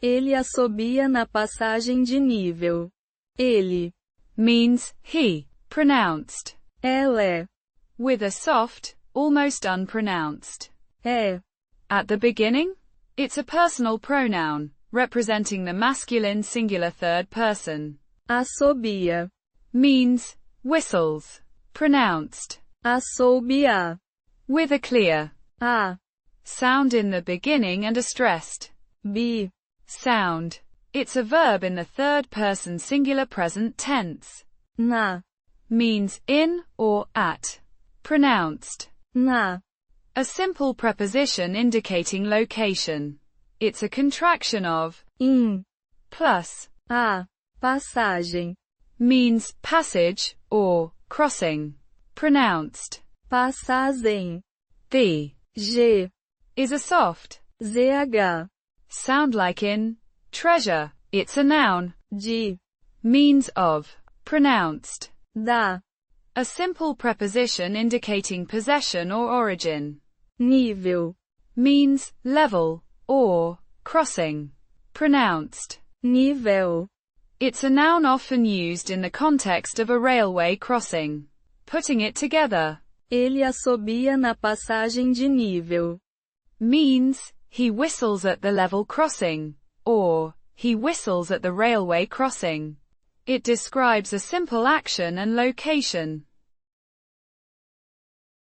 Ele assobia na passagem de nível. Ele means he, pronounced. ela With a soft, almost unpronounced. é. At the beginning? It's a personal pronoun, representing the masculine singular third person. Assobia Means whistles, pronounced. assobia. With a clear A sound in the beginning and a stressed b sound. It's a verb in the third person singular present tense. na Means in or at. Pronounced. na. A simple preposition indicating location. It's a contraction of In plus. a passagem. Means passage or crossing. Pronounced. Pah-sah-zhem. The G is a soft zh sound like in treasure. It's a noun. de Means of. Pronounced. da A simple preposition indicating possession or origin. nível. Means level or crossing. Pronounced. Nível. It's a noun often used in the context of a railway crossing. Putting it together. Ele assobia na passagem de nível. Means he whistles at the level crossing, or he whistles at the railway crossing. It describes a simple action and location.